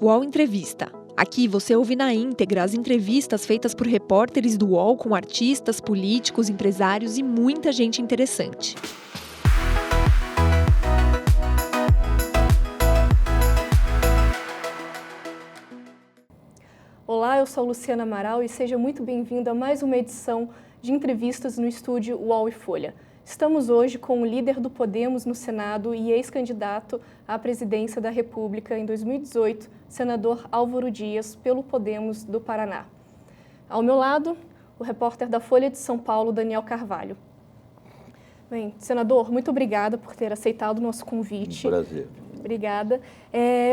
UOL Entrevista. Aqui você ouve na íntegra as entrevistas feitas por repórteres do UOL com artistas, políticos, empresários e muita gente interessante. Olá, eu sou Luciana Amaral e seja muito bem-vindo a mais uma edição de entrevistas no estúdio UOL e Folha. Estamos hoje com o líder do Podemos no Senado e ex-candidato à presidência da República em 2018, senador Álvaro Dias, pelo Podemos do Paraná. Ao meu lado, o repórter da Folha de São Paulo, Daniel Carvalho. Bem, senador, muito obrigada por ter aceitado o nosso convite. Um prazer. Obrigada.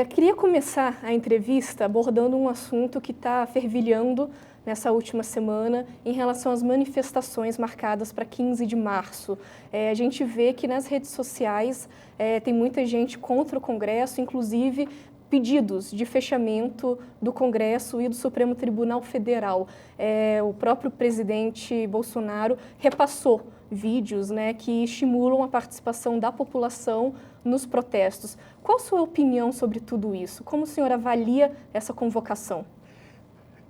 Queria começar a entrevista abordando um assunto que está fervilhando nessa última semana em relação às manifestações marcadas para 15 de março. A gente vê que nas redes sociais tem muita gente contra o Congresso, inclusive pedidos de fechamento do Congresso e do Supremo Tribunal Federal. O próprio presidente Bolsonaro repassou vídeos, que estimulam a participação da população nos protestos. Qual a sua opinião sobre tudo isso? Como o senhor avalia essa convocação?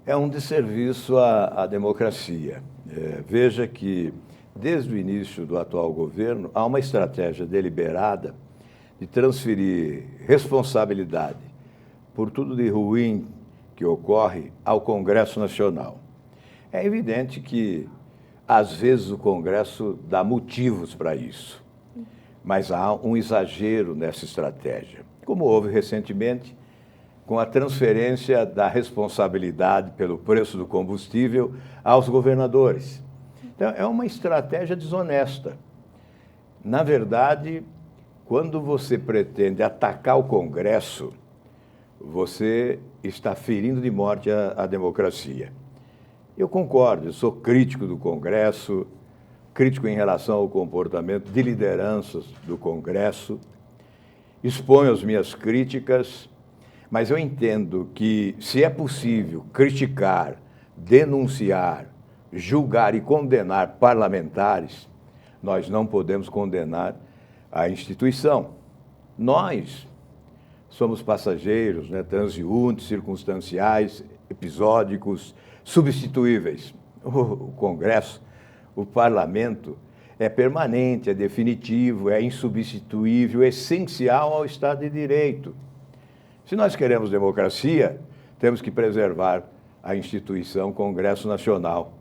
É um desserviço à democracia. Veja que, desde o início do atual governo, há uma estratégia deliberada de transferir responsabilidade por tudo de ruim que ocorre ao Congresso Nacional. É evidente que, às vezes, o Congresso dá motivos para isso, mas há um exagero nessa estratégia, como houve recentemente com a transferência da responsabilidade pelo preço do combustível aos governadores. Então, é uma estratégia desonesta. Na verdade, quando você pretende atacar o Congresso, você está ferindo de morte a democracia. Eu concordo, eu sou crítico do Congresso, crítico em relação ao comportamento de lideranças do Congresso, exponho as minhas críticas, mas eu entendo que, se é possível criticar, denunciar, julgar e condenar parlamentares, nós não podemos condenar a instituição. Nós somos passageiros, transeuntes, circunstanciais, episódicos, substituíveis. O Congresso, o Parlamento, é permanente, é definitivo, é insubstituível, é essencial ao Estado de Direito. Se nós queremos democracia, temos que preservar a instituição Congresso Nacional.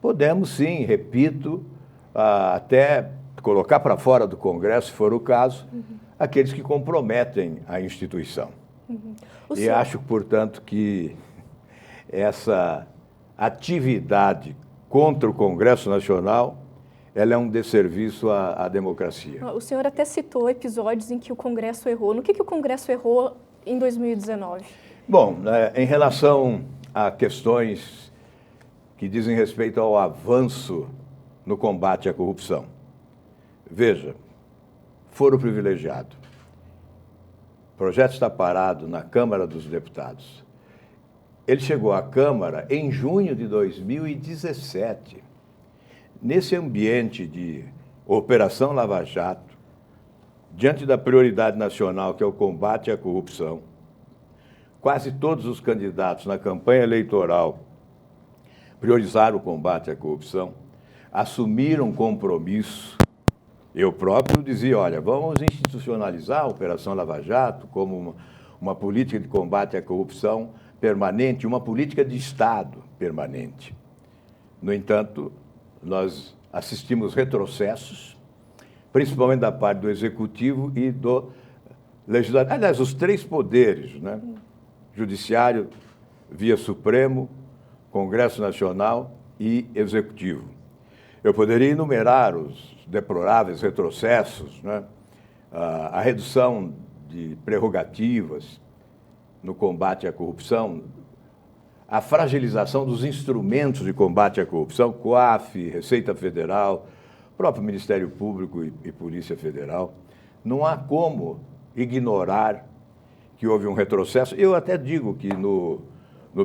Podemos, sim, repito, até colocar para fora do Congresso, se for o caso, aqueles que comprometem a instituição. E acho, portanto, que essa atividade contra o Congresso Nacional, ela é um desserviço à democracia. O senhor até citou episódios em que o Congresso errou. No que o Congresso errou em 2019? Bom, em relação a questões que dizem respeito ao avanço no combate à corrupção. Veja, foro privilegiado. O projeto está parado na Câmara dos Deputados. Ele chegou à Câmara em junho de 2017. Nesse ambiente de Operação Lava Jato, diante da prioridade nacional, que é o combate à corrupção, quase todos os candidatos na campanha eleitoral priorizaram o combate à corrupção, assumiram compromisso. Eu próprio dizia, olha, vamos institucionalizar a Operação Lava Jato como uma política de combate à corrupção permanente, uma política de Estado permanente. No entanto, nós assistimos retrocessos, principalmente da parte do Executivo e do Legislativo. Aliás, os três poderes, Judiciário, via Supremo, Congresso Nacional e Executivo. Eu poderia enumerar os deploráveis retrocessos, a redução de prerrogativas no combate à corrupção, a fragilização dos instrumentos de combate à corrupção, COAF, Receita Federal, próprio Ministério Público e Polícia Federal. Não há como ignorar que houve um retrocesso. Eu até digo que no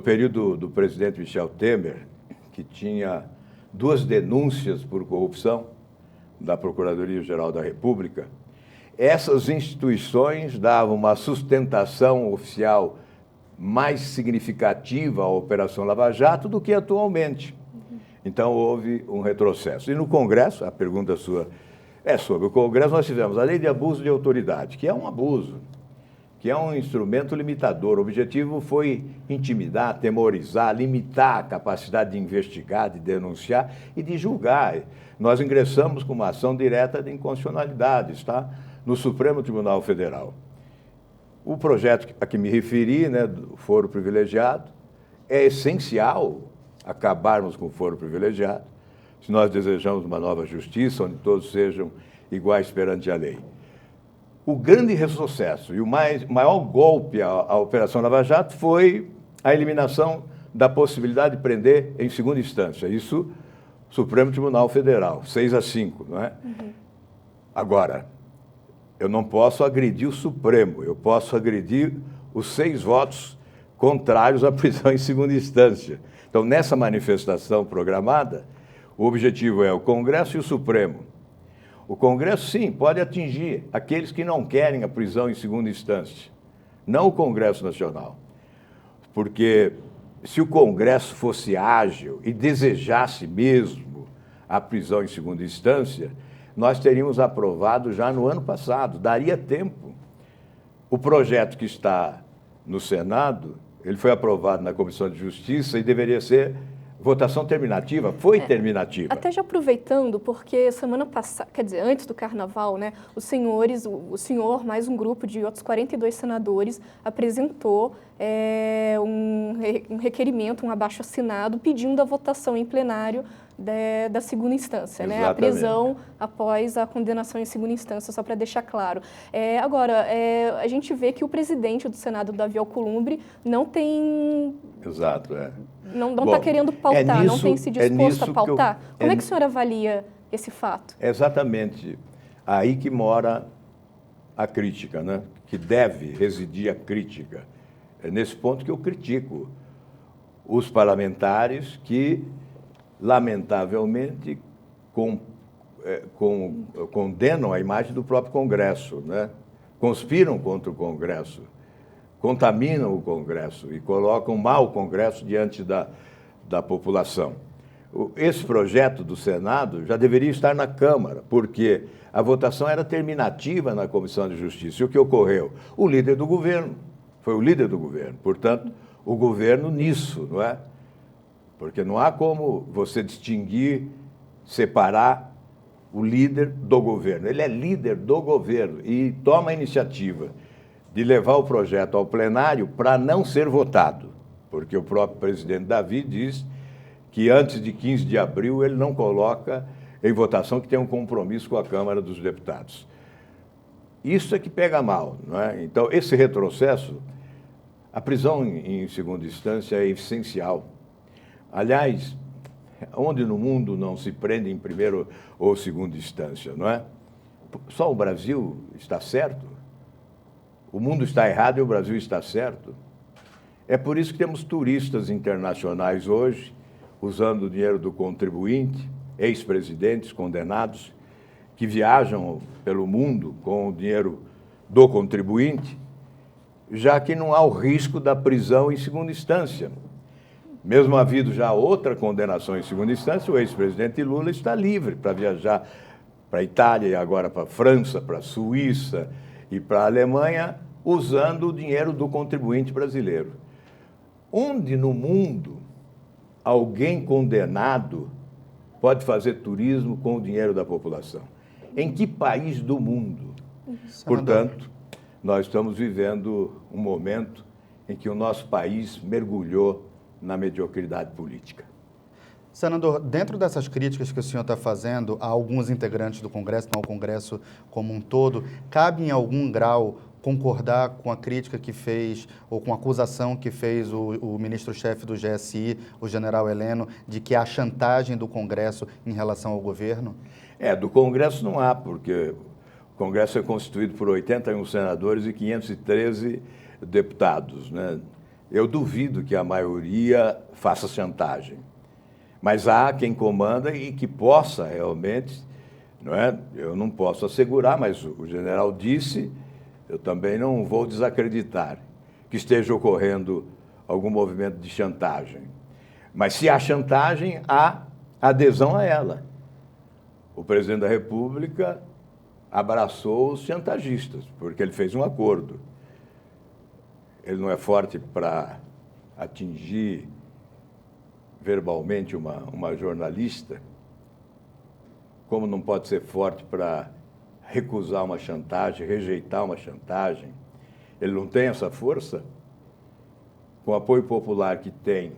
período do presidente Michel Temer, que tinha 2 denúncias por corrupção da Procuradoria-Geral da República, essas instituições davam uma sustentação oficial mais significativa à Operação Lava Jato do que atualmente. Então, houve um retrocesso. E no Congresso, a pergunta sua é sobre o Congresso, nós tivemos a Lei de Abuso de Autoridade, que é um abuso, que é um instrumento limitador. O objetivo foi intimidar, atemorizar, limitar a capacidade de investigar, de denunciar e de julgar. Nós ingressamos com uma ação direta de inconstitucionalidade, está no Supremo Tribunal Federal. O projeto a que me referi, né, do foro privilegiado, é essencial acabarmos com o foro privilegiado, se nós desejamos uma nova justiça, onde todos sejam iguais perante a lei. O grande retrocesso e o maior golpe à Operação Lava Jato foi a eliminação da possibilidade de prender em segunda instância. Isso, Supremo Tribunal Federal, 6-5, não é? Agora, eu não posso agredir o Supremo, eu posso agredir os 6 votos contrários à prisão em segunda instância. Então, nessa manifestação programada, o objetivo é o Congresso e o Supremo. O Congresso, sim, pode atingir aqueles que não querem a prisão em segunda instância, não o Congresso Nacional. Porque se o Congresso fosse ágil e desejasse mesmo a prisão em segunda instância, nós teríamos aprovado já no ano passado, daria tempo. O projeto que está no Senado, ele foi aprovado na Comissão de Justiça e deveria ser votação terminativa, foi terminativa. Até já aproveitando, porque semana passada, quer dizer, antes do Carnaval, né, os senhores, o senhor, mais um grupo de outros 42 senadores, apresentou um requerimento, um abaixo-assinado, pedindo a votação em plenário da segunda instância, né? A prisão após a condenação em segunda instância, só para deixar claro. Agora, a gente vê que o presidente do Senado, Davi Alcolumbre, não tem... Exato, Não está querendo pautar, não tem se disposto a pautar. Como é que o senhor avalia esse fato? É exatamente aí que mora a crítica, né? Que deve residir a crítica. É nesse ponto que eu critico os parlamentares que, lamentavelmente, condenam a imagem do próprio Congresso, né? Conspiram contra o Congresso, contaminam o Congresso e colocam mal o Congresso diante da população. Esse projeto do Senado já deveria estar na Câmara, porque a votação era terminativa na Comissão de Justiça. E o que ocorreu? O líder do governo, foi o líder do governo, portanto, o governo nisso, não é? Porque não há como você distinguir, separar o líder do governo. Ele é líder do governo e toma a iniciativa de levar o projeto ao plenário para não ser votado, porque o próprio presidente Davi diz que antes de 15 de abril ele não coloca em votação, que tem um compromisso com a Câmara dos Deputados. Isso é que pega mal, não é? Então, esse retrocesso, a prisão em segunda instância é essencial. Aliás, onde no mundo não se prende em primeira ou segunda instância, não é? Só o Brasil está certo? O mundo está errado e o Brasil está certo? É por isso que temos turistas internacionais hoje, usando o dinheiro do contribuinte, ex-presidentes condenados, que viajam pelo mundo com o dinheiro do contribuinte, já que não há o risco da prisão em segunda instância. Mesmo havendo já outra condenação em segunda instância, o ex-presidente Lula está livre para viajar para a Itália e agora para a França, para a Suíça e para a Alemanha, usando o dinheiro do contribuinte brasileiro. Onde no mundo alguém condenado pode fazer turismo com o dinheiro da população? Em que país do mundo? Portanto, nós estamos vivendo um momento em que o nosso país mergulhou na mediocridade política. Senador, dentro dessas críticas que o senhor está fazendo a alguns integrantes do Congresso, não ao Congresso como um todo, cabe em algum grau concordar com a crítica que fez, ou com a acusação que fez o ministro-chefe do GSI, o general Heleno, de que há chantagem do Congresso em relação ao governo? Do Congresso não há, porque o Congresso é constituído por 81 senadores e 513 deputados, né? Eu duvido que a maioria faça chantagem, mas há quem comanda e que possa realmente, não é? Eu não posso assegurar, mas o general disse, eu também não vou desacreditar que esteja ocorrendo algum movimento de chantagem. Mas se há chantagem, há adesão a ela. O presidente da República abraçou os chantagistas, porque ele fez um acordo. Ele não é forte para atingir verbalmente uma jornalista, como não pode ser forte para recusar uma chantagem, rejeitar uma chantagem. Ele não tem essa força. Com o apoio popular que tem,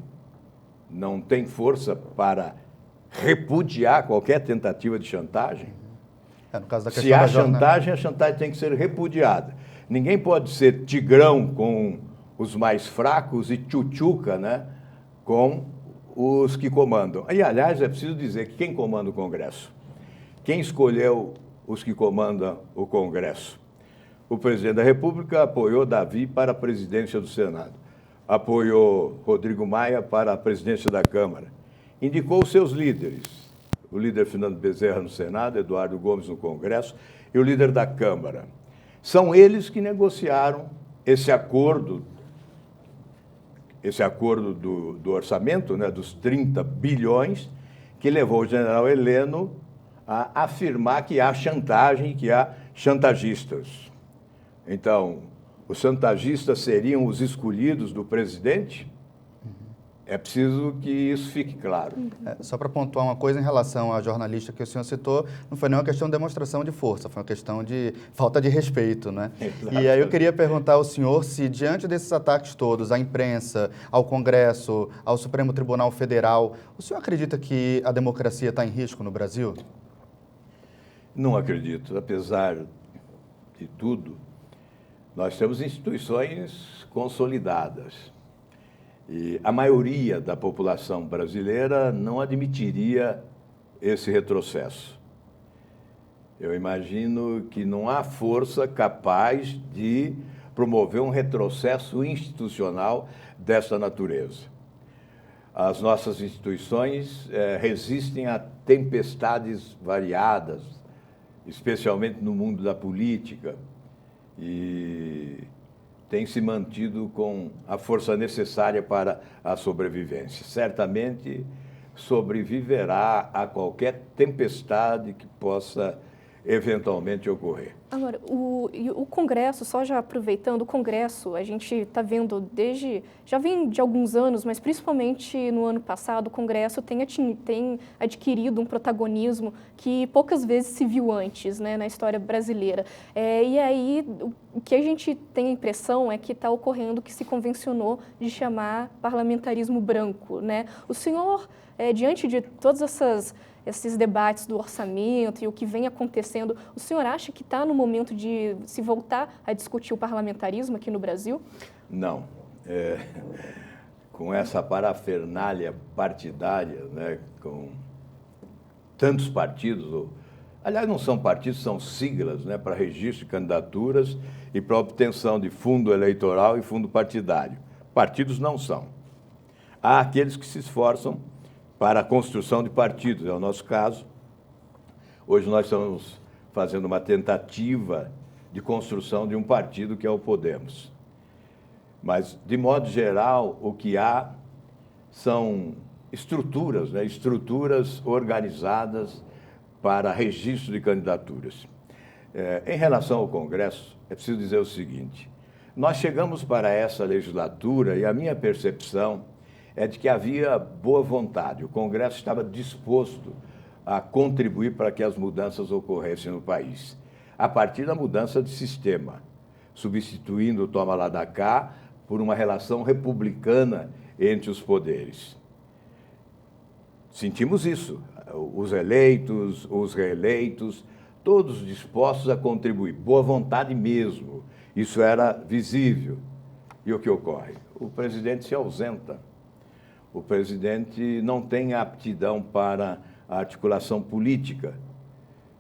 não tem força para repudiar qualquer tentativa de chantagem. No caso da questão Se há da chantagem, a chantagem tem que ser repudiada. Ninguém pode ser tigrão com os mais fracos e tchutchuca, né, com os que comandam. E, aliás, é preciso dizer que quem comanda o Congresso? Quem escolheu os que comandam o Congresso? O presidente da República apoiou Davi para a presidência do Senado, apoiou Rodrigo Maia para a presidência da Câmara, indicou seus líderes, o líder Fernando Bezerra no Senado, Eduardo Gomes no Congresso e o líder da Câmara. São eles que negociaram esse acordo do orçamento, né, dos 30 bilhões, que levou o general Heleno a afirmar que há chantagem, que há chantagistas. Então, os chantagistas seriam os escolhidos do presidente? É preciso que isso fique claro. Só para pontuar uma coisa em relação à jornalista que o senhor citou, não foi nenhuma questão de demonstração de força, foi uma questão de falta de respeito, né? Exato. E aí eu queria perguntar ao senhor se, diante desses ataques todos, à imprensa, ao Congresso, ao Supremo Tribunal Federal, o senhor acredita que a democracia está em risco no Brasil? Não acredito. Apesar de tudo, nós temos instituições consolidadas. E a maioria da população brasileira não admitiria esse retrocesso. Eu imagino que não há força capaz de promover um retrocesso institucional dessa natureza. As nossas instituições resistem a tempestades variadas, especialmente no mundo da política, e tem se mantido com a força necessária para a sobrevivência. Certamente sobreviverá a qualquer tempestade que possa eventualmente ocorrer. Agora, o Congresso, só já aproveitando, o Congresso, a gente está vendo já vem de alguns anos, mas principalmente no ano passado, o Congresso tem adquirido um protagonismo que poucas vezes se viu antes, né, na história brasileira. E aí, o que a gente tem a impressão é que está ocorrendo o que se convencionou de chamar parlamentarismo branco, né? O senhor, diante de todas esses debates do orçamento e o que vem acontecendo, o senhor acha que está no momento de se voltar a discutir o parlamentarismo aqui no Brasil? Não. Com essa parafernália partidária, né, com tantos partidos, aliás, não são partidos, são siglas, né, para registro de candidaturas e para obtenção de fundo eleitoral e fundo partidário. Partidos não são. Há aqueles que se esforçam para a construção de partidos, é o nosso caso. Hoje nós estamos fazendo uma tentativa de construção de um partido que é o Podemos. Mas, de modo geral, o que há são estruturas, né, estruturas organizadas para registro de candidaturas. Em relação ao Congresso, é preciso dizer o seguinte: nós chegamos para essa legislatura e a minha percepção é de que havia boa vontade, o Congresso estava disposto a contribuir para que as mudanças ocorressem no país, a partir da mudança de sistema, substituindo o toma lá da cá por uma relação republicana entre os poderes. Sentimos isso, os eleitos, os reeleitos, todos dispostos a contribuir, boa vontade mesmo, isso era visível. E o que ocorre? O presidente se ausenta. O presidente não tem aptidão para a articulação política,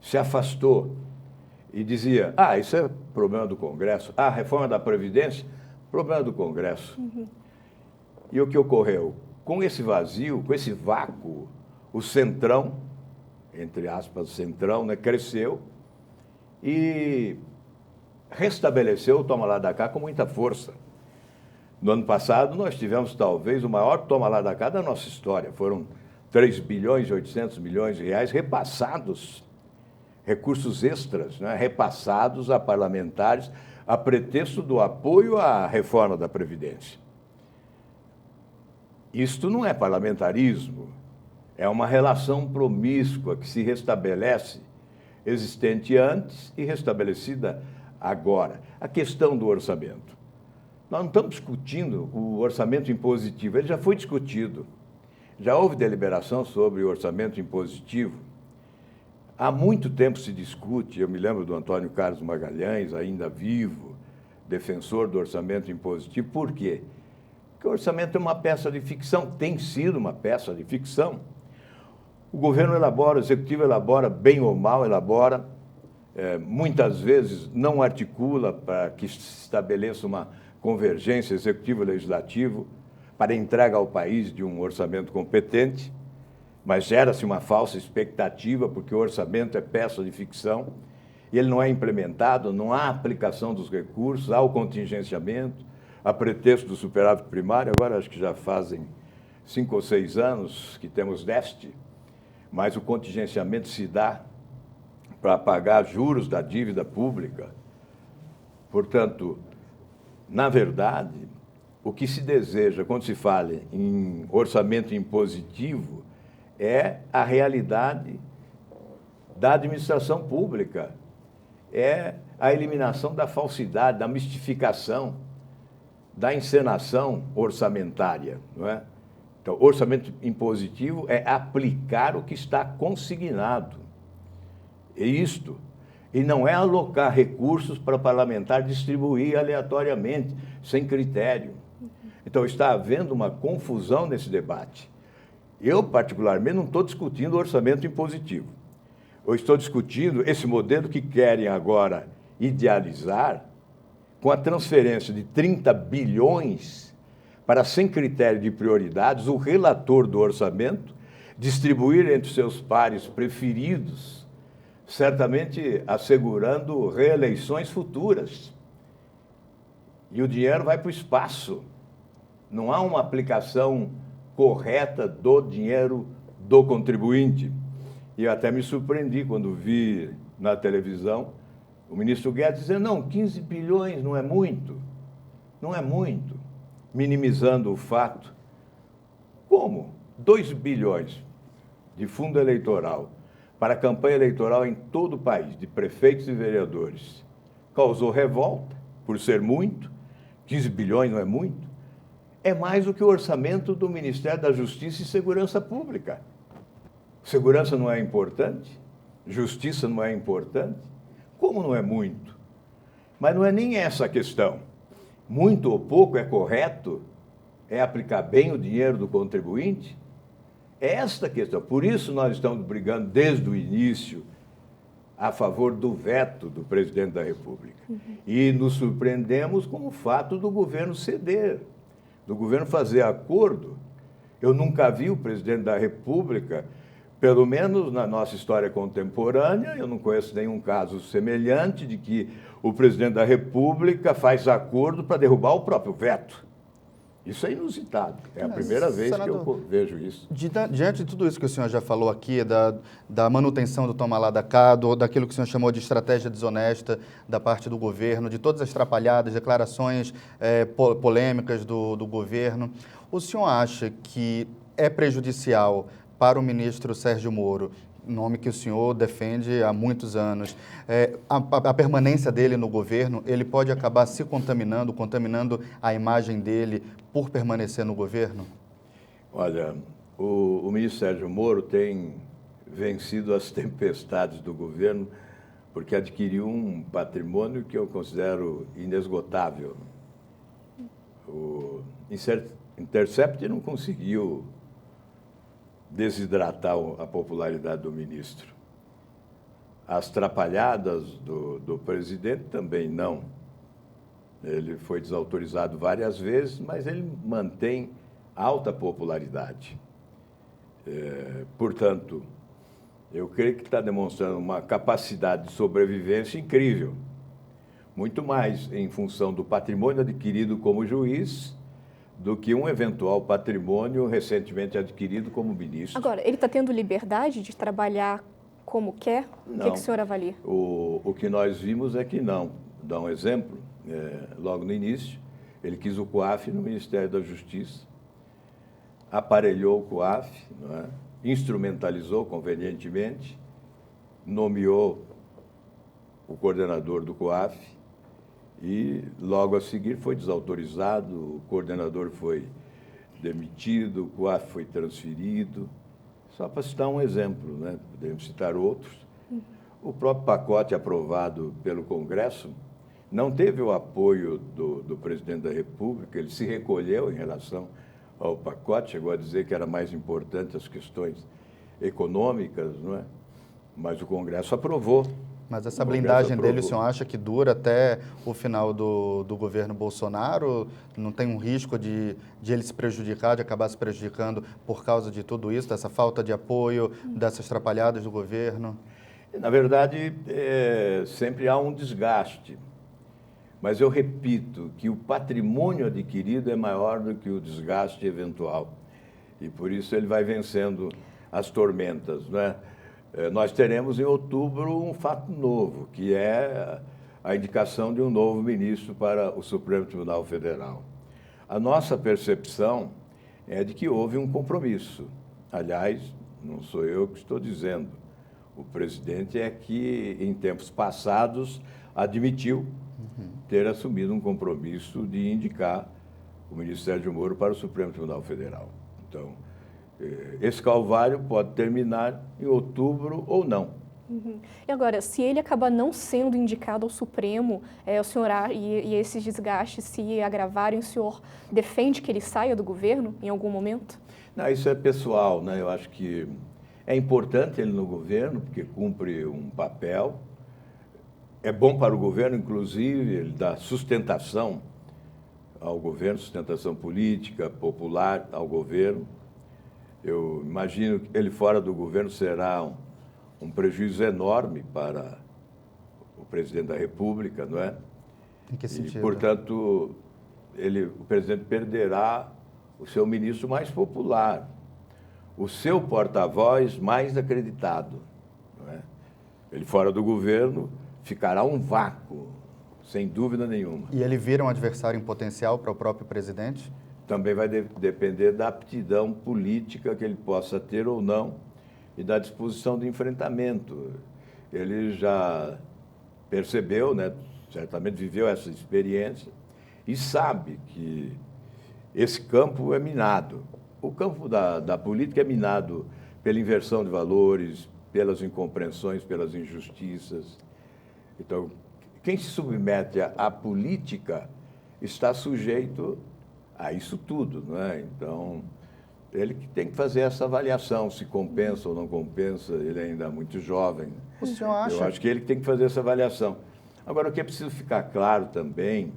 se afastou e dizia, isso é problema do Congresso, reforma da Previdência, problema do Congresso. Uhum. E o que ocorreu? Com esse vazio, com esse vácuo, o Centrão entre aspas, centrão, né, cresceu e restabeleceu o toma lá da cá com muita força. No ano passado, nós tivemos talvez o maior toma lá da cá da nossa história. Foram 3 bilhões e 800 milhões de reais repassados, recursos extras, né, repassados a parlamentares a pretexto do apoio à reforma da Previdência. Isto não é parlamentarismo, é uma relação promíscua que se restabelece, existente antes e restabelecida agora. A questão do orçamento. Nós não estamos discutindo o orçamento impositivo, ele já foi discutido. Já houve deliberação sobre o orçamento impositivo. Há muito tempo se discute, eu me lembro do Antônio Carlos Magalhães, ainda vivo, defensor do orçamento impositivo. Por quê? Porque o orçamento é uma peça de ficção, tem sido uma peça de ficção. O governo elabora, o executivo elabora, bem ou mal elabora, muitas vezes não articula para que se estabeleça uma convergência executivo-legislativo para entrega ao país de um orçamento competente, mas gera-se uma falsa expectativa, porque o orçamento é peça de ficção, e ele não é implementado, não há aplicação dos recursos, há o contingenciamento, a pretexto do superávit primário. Agora acho que já fazem 5 ou 6 anos que temos déficit, mas o contingenciamento se dá para pagar juros da dívida pública. Portanto, na verdade, o que se deseja quando se fala em orçamento impositivo é a realidade da administração pública, é a eliminação da falsidade, da mistificação, da encenação orçamentária, não é? Então, orçamento impositivo é aplicar o que está consignado. E não é alocar recursos para o parlamentar distribuir aleatoriamente, sem critério. Então, está havendo uma confusão nesse debate. Eu, particularmente, não estou discutindo o orçamento impositivo. Eu estou discutindo esse modelo que querem agora idealizar, com a transferência de 30 bilhões para, sem critério de prioridades, o relator do orçamento distribuir entre seus pares preferidos, certamente assegurando reeleições futuras. E o dinheiro vai para o espaço. Não há uma aplicação correta do dinheiro do contribuinte. E eu até me surpreendi quando vi na televisão o ministro Guedes dizendo: não, 15 bilhões não é muito. Não é muito. Minimizando o fato. Como? 2 bilhões de fundo eleitoral para a campanha eleitoral em todo o país, de prefeitos e vereadores. Causou revolta, por ser muito. 15 bilhões não é muito. É mais do que o orçamento do Ministério da Justiça e Segurança Pública. Segurança não é importante? Justiça não é importante? Como não é muito? Mas não é nem essa a questão. Muito ou pouco é correto? É aplicar bem o dinheiro do contribuinte? É esta a questão. Por isso nós estamos brigando desde o início a favor do veto do presidente da República. E nos surpreendemos com o fato do governo ceder, do governo fazer acordo. Eu nunca vi o presidente da República, pelo menos na nossa história contemporânea, eu não conheço nenhum caso semelhante de que o presidente da República faz acordo para derrubar o próprio veto. Isso é inusitado. É a primeira vez que eu vejo isso. Diante de tudo isso que o senhor já falou aqui, da manutenção do toma lá da cá, daquilo que o senhor chamou de estratégia desonesta da parte do governo, de todas as trapalhadas, declarações polêmicas do governo, o senhor acha que é prejudicial para o ministro Sérgio Moro, nome que o senhor defende há muitos anos, a permanência dele no governo, ele pode acabar se contaminando a imagem dele por permanecer no governo? Olha, o ministro Sérgio Moro tem vencido as tempestades do governo porque adquiriu um patrimônio que eu considero inesgotável. O Intercept não conseguiu desidratar a popularidade do ministro. As trapalhadas do presidente também não. Ele foi desautorizado várias vezes, mas ele mantém alta popularidade. Portanto, eu creio que está demonstrando uma capacidade de sobrevivência incrível. Muito mais em função do patrimônio adquirido como juiz do que um eventual patrimônio recentemente adquirido como ministro. Agora, ele está tendo liberdade de trabalhar como quer? Não. O que o senhor avalia? O que nós vimos é que não. Dá um exemplo, logo no início, ele quis o COAF no Ministério da Justiça, aparelhou o COAF, não é? Instrumentalizou convenientemente, nomeou o coordenador do COAF e logo a seguir foi desautorizado, o coordenador foi demitido, o COAF foi transferido. Só para citar um exemplo, né? Podemos citar outros. O próprio pacote aprovado pelo Congresso não teve o apoio do presidente da República, ele se recolheu em relação ao pacote, chegou a dizer que era mais importante as questões econômicas, não é? Mas o Congresso aprovou. Mas essa blindagem dele, o senhor acha que dura até o final do governo Bolsonaro? Não tem um risco de ele se prejudicar, de acabar se prejudicando por causa de tudo isso, dessa falta de apoio, dessas atrapalhadas do governo? Na verdade, sempre há um desgaste. Mas eu repito que o patrimônio adquirido é maior do que o desgaste eventual. E por isso ele vai vencendo as tormentas, não é? Nós teremos em outubro um fato novo, que é a indicação de um novo ministro para o Supremo Tribunal Federal. A nossa percepção é de que houve um compromisso. Aliás, não sou eu que estou dizendo. O presidente é que, em tempos passados, admitiu ter assumido um compromisso de indicar o ministro Sérgio Moro para o Supremo Tribunal Federal. Então, esse calvário pode terminar em outubro ou não. E agora, se ele acabar não sendo indicado ao Supremo, o senhor e esses desgastes se agravarem, o senhor defende que ele saia do governo em algum momento? Não, isso é pessoal, né? Eu acho que é importante ele no governo, porque cumpre um papel. É bom para o governo, inclusive, ele dá sustentação ao governo, sustentação política, popular ao governo. Eu imagino que ele fora do governo será um prejuízo enorme para o presidente da República, não é? Em que sentido? E, portanto, o presidente perderá o seu ministro mais popular, o seu porta-voz mais acreditado, não é? Ele fora do governo ficará um vácuo, sem dúvida nenhuma. E ele vira um adversário em potencial para o próprio presidente? Também vai depender da aptidão política que ele possa ter ou não e da disposição de enfrentamento. Ele já percebeu, né, certamente viveu essa experiência e sabe que esse campo é minado. O campo da política é minado pela inversão de valores, pelas incompreensões, pelas injustiças. Então, quem se submete à política está sujeito a isso tudo, não é? Então, ele que tem que fazer essa avaliação, se compensa ou não compensa, ele ainda é muito jovem. O senhor acha? Eu acho que ele que tem que fazer essa avaliação. Agora, o que é preciso ficar claro também,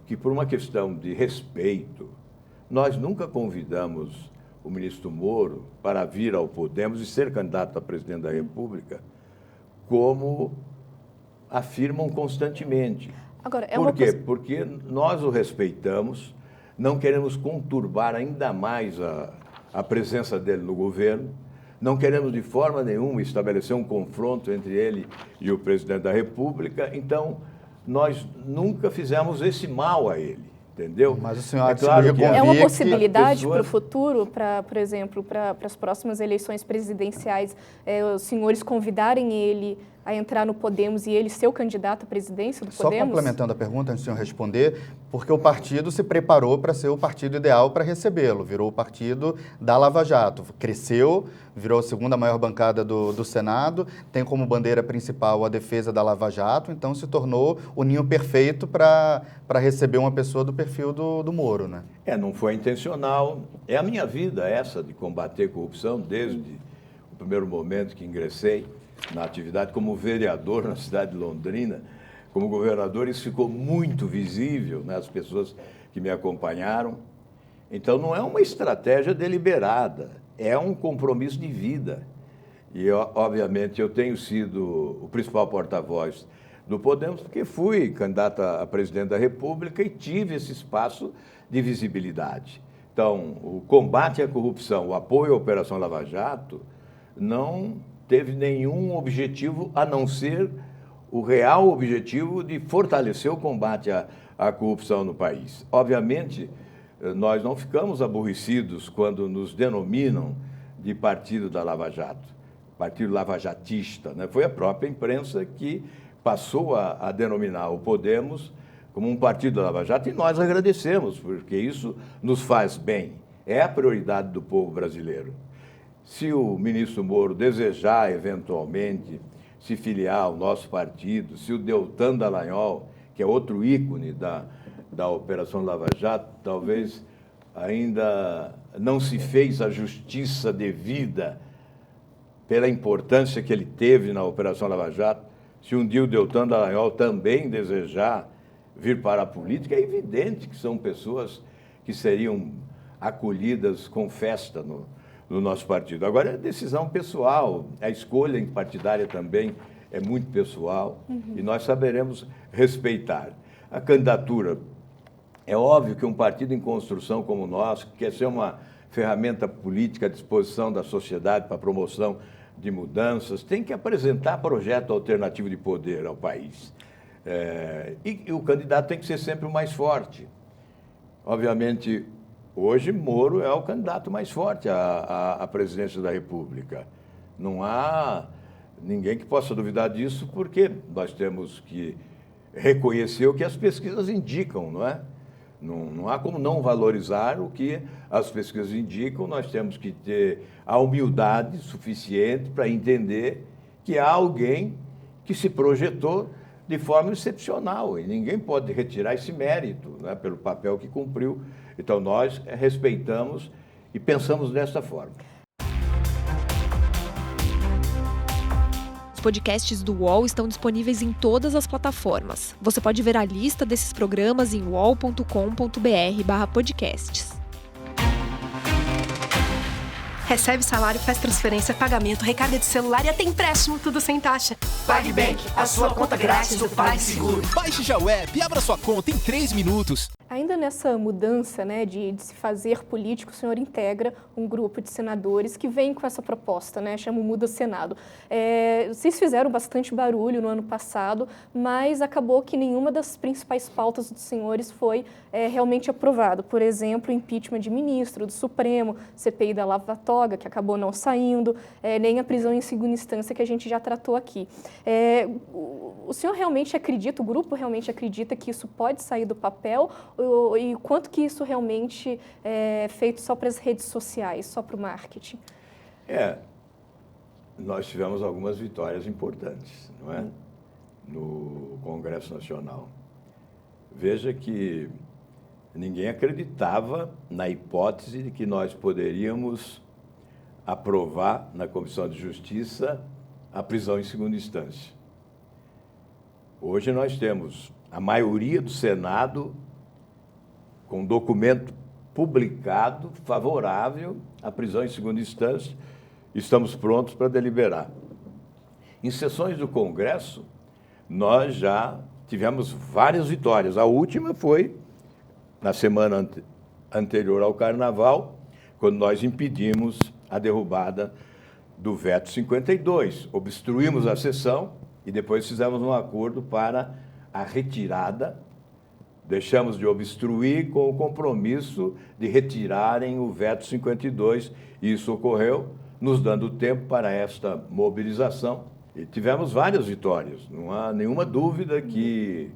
que por uma questão de respeito, nós nunca convidamos o ministro Moro para vir ao Podemos e ser candidato a presidente da República, como afirmam constantemente. Agora, Por quê? Porque nós o respeitamos, não queremos conturbar ainda mais a presença dele no governo, não queremos de forma nenhuma estabelecer um confronto entre ele e o presidente da República, então nós nunca fizemos esse mal a ele, entendeu? Mas o senhor claro que é uma possibilidade pessoas... para o futuro, por exemplo, para as próximas eleições presidenciais, os senhores convidarem ele a entrar no Podemos e ele ser o candidato à presidência do Podemos? Só complementando a pergunta, antes do senhor responder, porque o partido se preparou para ser o partido ideal para recebê-lo, virou o partido da Lava Jato, cresceu, virou a segunda maior bancada do Senado, tem como bandeira principal a defesa da Lava Jato, então se tornou o ninho perfeito para receber uma pessoa do perfil do Moro, né? Não foi intencional. É a minha vida essa de combater corrupção desde o primeiro momento que ingressei na atividade como vereador na cidade de Londrina, como governador, isso ficou muito visível, né, as pessoas que me acompanharam. Então, não é uma estratégia deliberada, é um compromisso de vida. E, obviamente, eu tenho sido o principal porta-voz do Podemos, porque fui candidato a presidente da República e tive esse espaço de visibilidade. Então, o combate à corrupção, o apoio à Operação Lava Jato, não teve nenhum objetivo a não ser o real objetivo de fortalecer o combate à corrupção no país. Obviamente, nós não ficamos aborrecidos quando nos denominam de partido da Lava Jato, partido lavajatista, né? Foi a própria imprensa que passou a denominar o Podemos como um partido da Lava Jato, e nós agradecemos, porque isso nos faz bem, é a prioridade do povo brasileiro. Se o ministro Moro desejar, eventualmente, se filiar ao nosso partido, se o Deltan Dallagnol, que é outro ícone da Operação Lava Jato, talvez ainda não se fez a justiça devida pela importância que ele teve na Operação Lava Jato, se um dia o Deltan Dallagnol também desejar vir para a política, é evidente que são pessoas que seriam acolhidas com festa no nosso partido. Agora, é decisão pessoal, a escolha partidária também é muito pessoal, e nós saberemos respeitar. A candidatura, é óbvio que um partido em construção como o nosso, que quer ser uma ferramenta política à disposição da sociedade para a promoção de mudanças, tem que apresentar projeto alternativo de poder ao país. E o candidato tem que ser sempre o mais forte. Obviamente, hoje Moro é o candidato mais forte à presidência da República. Não há ninguém que possa duvidar disso, porque nós temos que reconhecer o que as pesquisas indicam, não é? Não há como não valorizar o que as pesquisas indicam, nós temos que ter a humildade suficiente para entender que há alguém que se projetou de forma excepcional, e ninguém pode retirar esse mérito, né, pelo papel que cumpriu. Então, nós respeitamos e pensamos desta forma. Os podcasts do UOL estão disponíveis em todas as plataformas. Você pode ver a lista desses programas em uol.com.br/podcasts. Recebe salário, faz transferência, pagamento, recarga de celular e até empréstimo, tudo sem taxa. PagBank, a sua conta grátis do PagSeguro. Baixe já o app e abra sua conta em 3 minutos. Ainda nessa mudança, né, de se fazer político, o senhor integra um grupo de senadores que vem com essa proposta, né, chama o Muda Senado. Vocês fizeram bastante barulho no ano passado, mas acabou que nenhuma das principais pautas dos senhores foi realmente aprovada. Por exemplo, o impeachment de ministro do Supremo, CPI da Lava Toga, que acabou não saindo, nem a prisão em segunda instância, que a gente já tratou aqui. O senhor realmente acredita, o grupo realmente acredita que isso pode sair do papel? E quanto que isso realmente é feito só para as redes sociais, só para o marketing? Nós tivemos algumas vitórias importantes, não é? No Congresso Nacional. Veja que ninguém acreditava na hipótese de que nós poderíamos aprovar na Comissão de Justiça a prisão em segunda instância. Hoje nós temos a maioria do Senado com documento publicado favorável à prisão em segunda instância. Estamos prontos para deliberar. Em sessões do Congresso, nós já tivemos várias vitórias. A última foi na semana anterior ao Carnaval, quando nós impedimos a derrubada do veto 52. Obstruímos a sessão e depois fizemos um acordo para a retirada. Deixamos de obstruir com o compromisso de retirarem o veto 52. E isso ocorreu, nos dando tempo para esta mobilização. E tivemos várias vitórias. Não há nenhuma dúvida que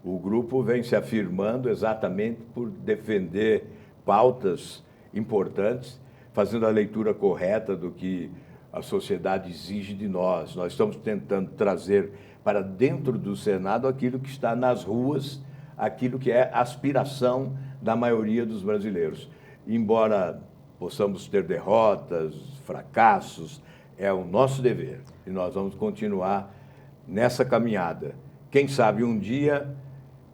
o grupo vem se afirmando exatamente por defender pautas importantes, fazendo a leitura correta do que a sociedade exige de nós. Nós estamos tentando trazer para dentro do Senado aquilo que está nas ruas, aquilo que é a aspiração da maioria dos brasileiros. Embora possamos ter derrotas, fracassos, é o nosso dever e nós vamos continuar nessa caminhada. Quem sabe um dia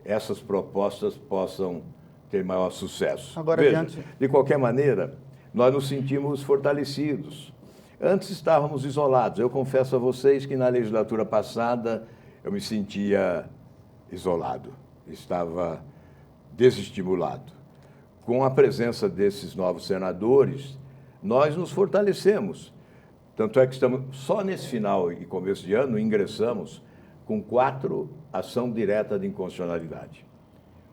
essas propostas possam ter maior sucesso. Agora, Veja, de qualquer maneira, nós nos sentimos fortalecidos. Antes estávamos isolados. Eu confesso a vocês que na legislatura passada eu me sentia isolado, estava desestimulado. Com a presença desses novos senadores, nós nos fortalecemos. Tanto é que estamos, só nesse final e começo de ano, ingressamos com 4 ações diretas de inconstitucionalidade.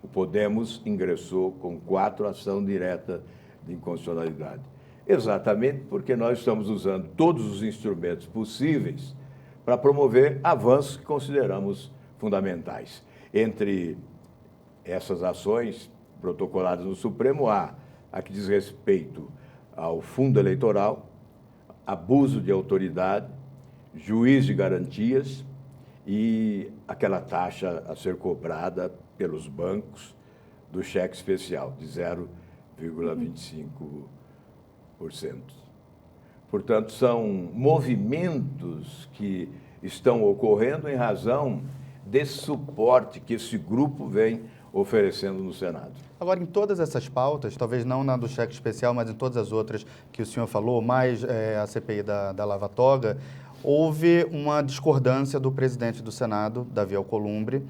O Podemos ingressou com 4 ações diretas de inconstitucionalidade. Exatamente porque nós estamos usando todos os instrumentos possíveis para promover avanços que consideramos fundamentais. Entre essas ações protocoladas no Supremo, há a que diz respeito ao fundo eleitoral, abuso de autoridade, juiz de garantias e aquela taxa a ser cobrada pelos bancos do cheque especial de 0,25%. Portanto, são movimentos que estão ocorrendo em razão desse suporte que esse grupo vem oferecendo no Senado. Agora, em todas essas pautas, talvez não na do cheque especial, mas em todas as outras que o senhor falou, mais a CPI da Lava Toga, houve uma discordância do presidente do Senado, Davi Alcolumbre,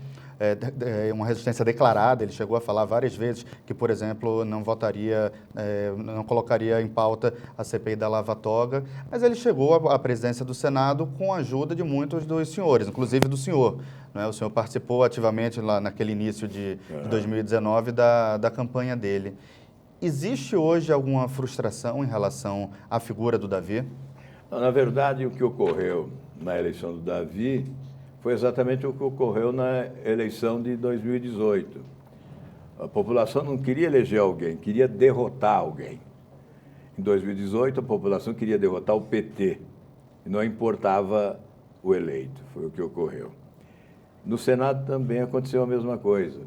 uma resistência declarada. Ele chegou a falar várias vezes que, por exemplo, não votaria, não colocaria em pauta a CPI da Lava Toga, mas ele chegou à presidência do Senado com a ajuda de muitos dos senhores, inclusive do senhor. Não é? O senhor participou ativamente lá naquele início de 2019 da campanha dele. Existe hoje alguma frustração em relação à figura do Davi? Na verdade, o que ocorreu na eleição do Davi foi exatamente o que ocorreu na eleição de 2018. A população não queria eleger alguém, queria derrotar alguém. Em 2018, a população queria derrotar o PT, e não importava o eleito, foi o que ocorreu. No Senado também aconteceu a mesma coisa.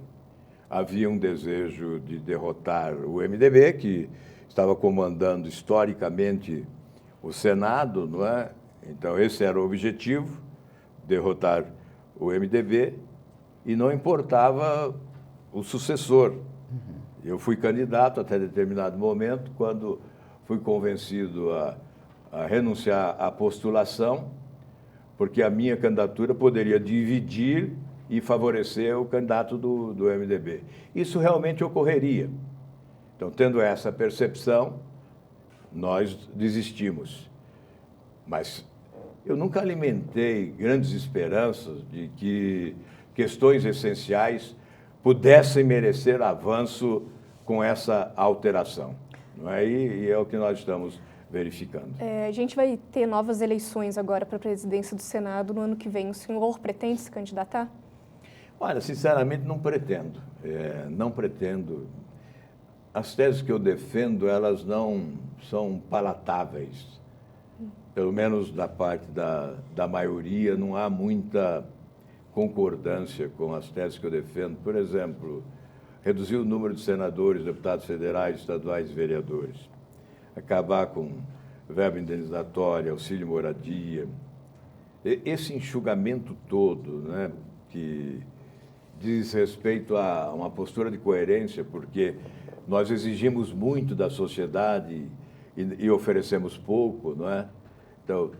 Havia um desejo de derrotar o MDB, que estava comandando historicamente o Senado, não é? Então, esse era o objetivo, derrotar o MDB, e não importava o sucessor. Eu fui candidato até determinado momento, quando fui convencido a renunciar à postulação, porque a minha candidatura poderia dividir e favorecer o candidato do MDB. Isso realmente ocorreria. Então, tendo essa percepção, nós desistimos. Mas eu nunca alimentei grandes esperanças de que questões essenciais pudessem merecer avanço com essa alteração. Não é? E é o que nós estamos verificando. A gente vai ter novas eleições agora para a presidência do Senado no ano que vem. O senhor pretende se candidatar? Olha, sinceramente, não pretendo. Não pretendo. As teses que eu defendo, elas não são palatáveis. Pelo menos da parte da maioria, não há muita concordância com as teses que eu defendo. Por exemplo, reduzir o número de senadores, deputados federais, estaduais e vereadores. Acabar com verba indenizatória, auxílio moradia. Esse enxugamento todo, né, que diz respeito a uma postura de coerência, porque nós exigimos muito da sociedade e oferecemos pouco, não é? Então,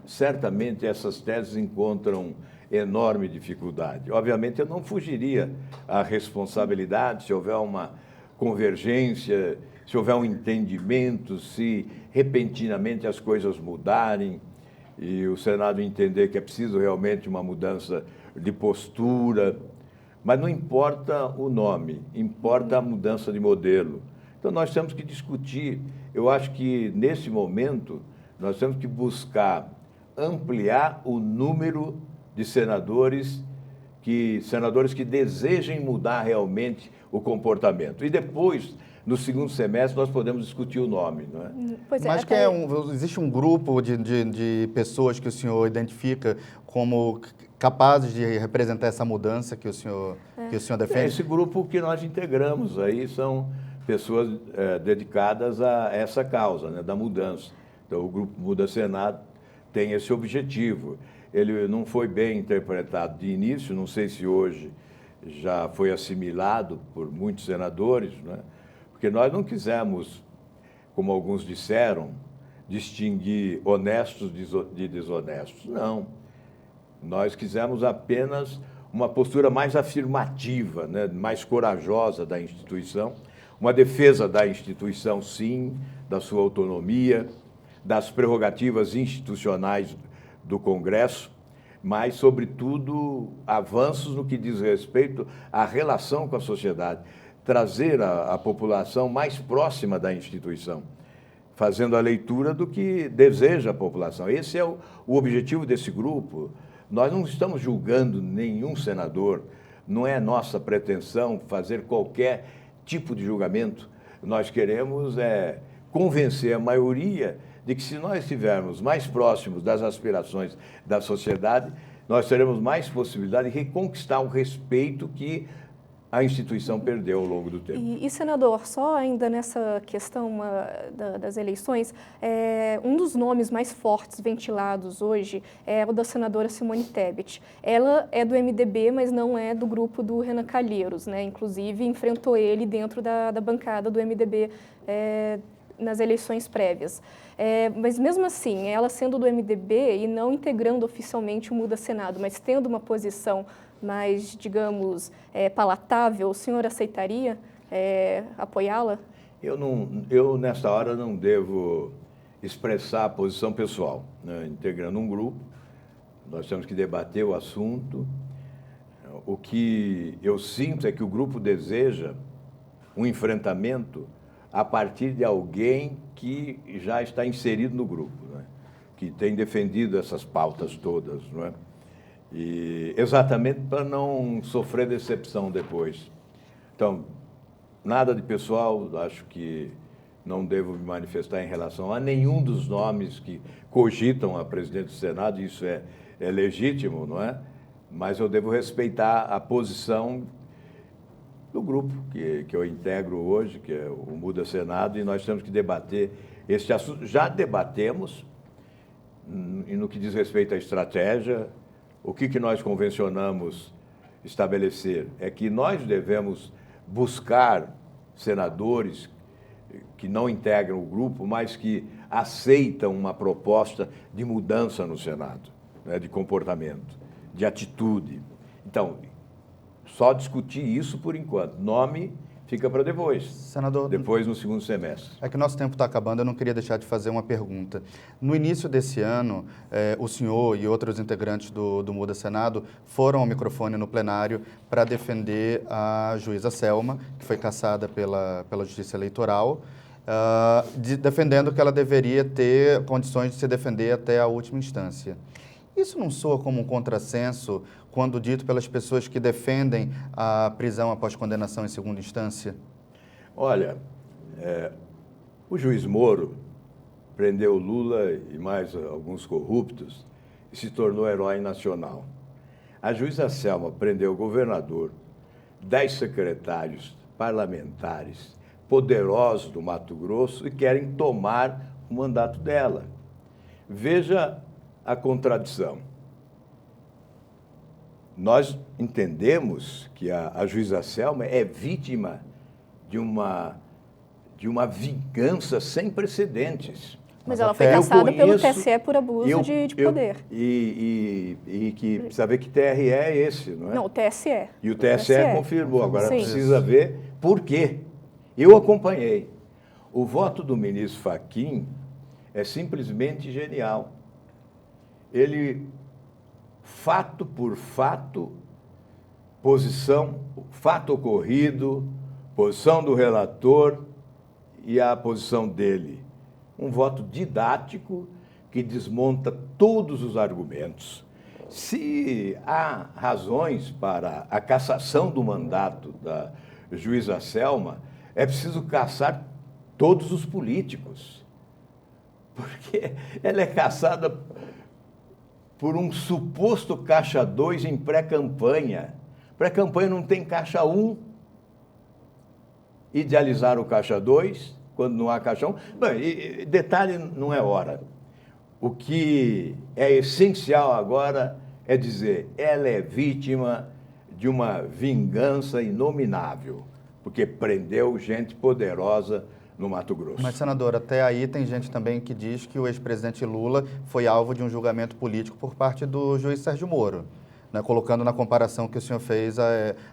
certamente essas teses encontram enorme dificuldade. Obviamente, eu não fugiria à responsabilidade se houver uma convergência, se houver um entendimento, se repentinamente as coisas mudarem e o Senado entender que é preciso realmente uma mudança de postura. Mas não importa o nome, importa a mudança de modelo. Então, nós temos que discutir. Eu acho que, nesse momento, nós temos que buscar ampliar o número de senadores que desejem mudar realmente o comportamento. E depois, no segundo semestre, nós podemos discutir o nome, não é? Pois é, mas existe um grupo de pessoas que o senhor identifica como capazes de representar essa mudança que o senhor defende? Esse grupo que nós integramos aí são pessoas dedicadas a essa causa, né, da mudança. Então, o Grupo Muda Senado tem esse objetivo. Ele não foi bem interpretado de início, não sei se hoje já foi assimilado por muitos senadores, né? Porque nós não quisemos, como alguns disseram, distinguir honestos de desonestos. Não. Nós quisemos apenas uma postura mais afirmativa, né, mais corajosa da instituição, uma defesa da instituição, sim, da sua autonomia, das prerrogativas institucionais do Congresso, mas, sobretudo, avanços no que diz respeito à relação com a sociedade, trazer a população mais próxima da instituição, fazendo a leitura do que deseja a população. Esse é o objetivo desse grupo. Nós não estamos julgando nenhum senador, não é nossa pretensão fazer qualquer tipo de julgamento. Nós queremos convencer a maioria de que, se nós estivermos mais próximos das aspirações da sociedade, nós teremos mais possibilidade de reconquistar o respeito que a instituição perdeu ao longo do tempo. E senador, só ainda nessa questão das eleições, um dos nomes mais fortes ventilados hoje é o da senadora Simone Tebet. Ela é do MDB, mas não é do grupo do Renan Calheiros, né? Inclusive, enfrentou ele dentro da bancada do MDB nas eleições prévias. Mas mesmo assim, ela sendo do MDB e não integrando oficialmente o Muda Senado, mas tendo uma posição mais, digamos, palatável, o senhor aceitaria apoiá-la? Eu, nessa hora, não devo expressar a posição pessoal, né? Integrando um grupo, nós temos que debater o assunto. O que eu sinto é que o grupo deseja um enfrentamento a partir de alguém que já está inserido no grupo, né? Que tem defendido essas pautas todas, não é? E exatamente para não sofrer decepção depois. Então, nada de pessoal, acho que não devo me manifestar em relação a nenhum dos nomes que cogitam a presidente do Senado, isso é legítimo, não é? Mas eu devo respeitar a posição do grupo que eu integro hoje, que é o Muda Senado, e nós temos que debater este assunto. Já debatemos, e no que diz respeito à estratégia, o que nós convencionamos estabelecer é que nós devemos buscar senadores que não integram o grupo, mas que aceitam uma proposta de mudança no Senado, né, de comportamento, de atitude. Então, só discutir isso por enquanto. Nome fica para depois. Senador, depois no segundo semestre. É que nosso tempo está acabando, eu não queria deixar de fazer uma pergunta. No início desse ano, o senhor e outros integrantes do Muda Senado foram ao microfone no plenário para defender a juíza Selma, que foi cassada pela Justiça Eleitoral, defendendo que ela deveria ter condições de se defender até a última instância. Isso não soa como um contrassenso quando dito pelas pessoas que defendem a prisão após condenação em segunda instância? Olha, o juiz Moro prendeu Lula e mais alguns corruptos e se tornou herói nacional. A juíza Selma prendeu o governador, 10 secretários parlamentares poderosos do Mato Grosso e querem tomar o mandato dela. Veja a contradição. Nós entendemos que a juíza Selma é vítima de uma vingança sem precedentes. Mas ela foi cassada pelo TSE por abuso de poder. E que precisa ver que TRE é esse, não é? Não, o TSE. E o TSE confirmou. Agora Sim. precisa ver por quê. Eu acompanhei. O voto do ministro Fachin é simplesmente genial. Ele, fato por fato, fato ocorrido, posição do relator e a posição dele. Um voto didático que desmonta todos os argumentos. Se há razões para a cassação do mandato da juíza Selma, é preciso cassar todos os políticos, porque ela é cassada por um suposto caixa 2 em pré-campanha. Pré-campanha não tem caixa 1. Idealizar o caixa 2, quando não há caixa 1. Bem, detalhe, não é hora. O que é essencial agora é dizer, ela é vítima de uma vingança inominável, porque prendeu gente poderosa no Mato Grosso. Mas, senador, até aí tem gente também que diz que o ex-presidente Lula foi alvo de um julgamento político por parte do juiz Sérgio Moro, né, colocando na comparação que o senhor fez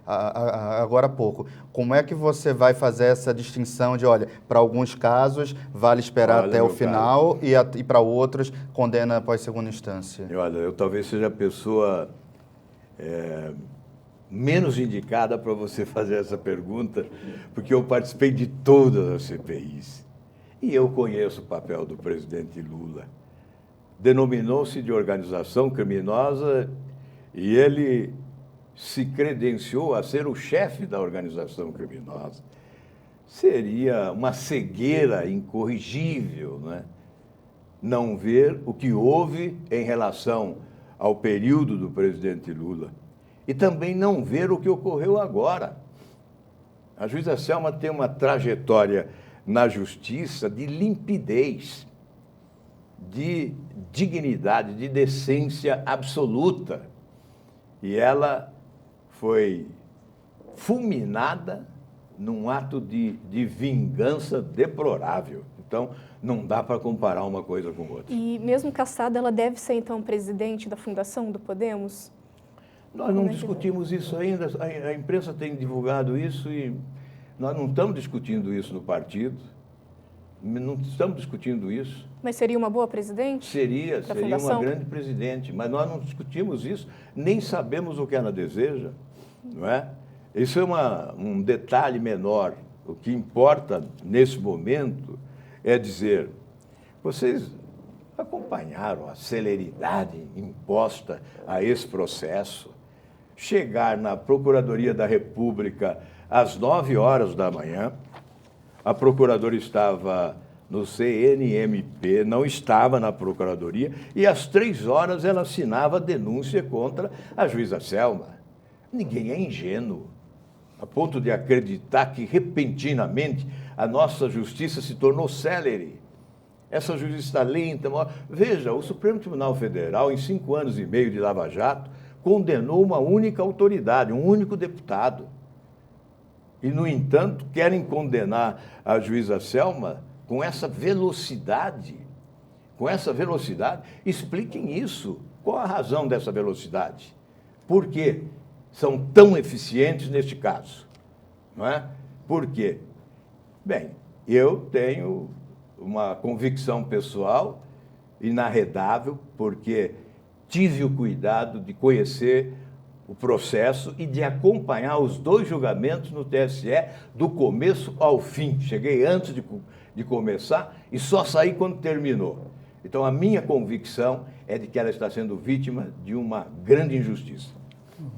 agora há pouco. Como é que você vai fazer essa distinção de, olha, para alguns casos vale esperar até o final e para outros condena após segunda instância? Olha, eu talvez seja a pessoa menos indicada para você fazer essa pergunta, porque eu participei de todas as CPIs e eu conheço o papel do presidente Lula. Denominou-se de organização criminosa e ele se credenciou a ser o chefe da organização criminosa. Seria uma cegueira incorrigível, né? Não ver o que houve em relação ao período do presidente Lula. E também não ver o que ocorreu agora. A juíza Selma tem uma trajetória na justiça de limpidez, de dignidade, de decência absoluta. E ela foi fulminada num ato de vingança deplorável. Então, não dá para comparar uma coisa com outra. E mesmo cassada, ela deve ser, então, presidente da fundação do Podemos? Nós não discutimos isso ainda, a imprensa tem divulgado isso e nós não estamos discutindo isso no partido, não estamos discutindo isso. Mas seria uma boa presidente? Seria uma grande presidente, mas nós não discutimos isso, nem sabemos o que ela deseja, não é? Isso é um detalhe menor. O que importa nesse momento é dizer, vocês acompanharam a celeridade imposta a esse processo. Chegar na Procuradoria da República às 9h da manhã, a procuradora estava no CNMP, não estava na Procuradoria, e às 3h ela assinava a denúncia contra a juíza Selma. Ninguém é ingênuo, a ponto de acreditar que, repentinamente, a nossa justiça se tornou célere. Essa justiça está lenta. Veja, o Supremo Tribunal Federal, em 5 anos e meio de Lava Jato, condenou uma única autoridade, um único deputado. E, no entanto, querem condenar a juíza Selma com essa velocidade. Com essa velocidade. Expliquem isso. Qual a razão dessa velocidade? Por que são tão eficientes neste caso? Não é? Por quê? Bem, eu tenho uma convicção pessoal inarredável, porque tive o cuidado de conhecer o processo e de acompanhar os 2 julgamentos no TSE do começo ao fim. Cheguei antes de começar e só saí quando terminou. Então, a minha convicção é de que ela está sendo vítima de uma grande injustiça.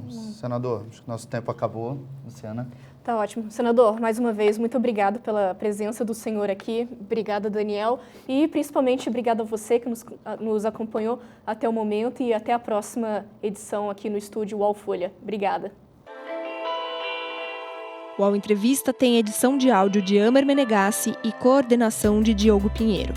Senador, acho que nosso tempo acabou. Luciana. Tá ótimo. Senador, mais uma vez, muito obrigado pela presença do senhor aqui. Obrigada, Daniel. E, principalmente, obrigada a você que nos acompanhou até o momento e até a próxima edição aqui no estúdio UOL Folha. Obrigada. O UOL Entrevista tem edição de áudio de Amer Menegassi e coordenação de Diogo Pinheiro.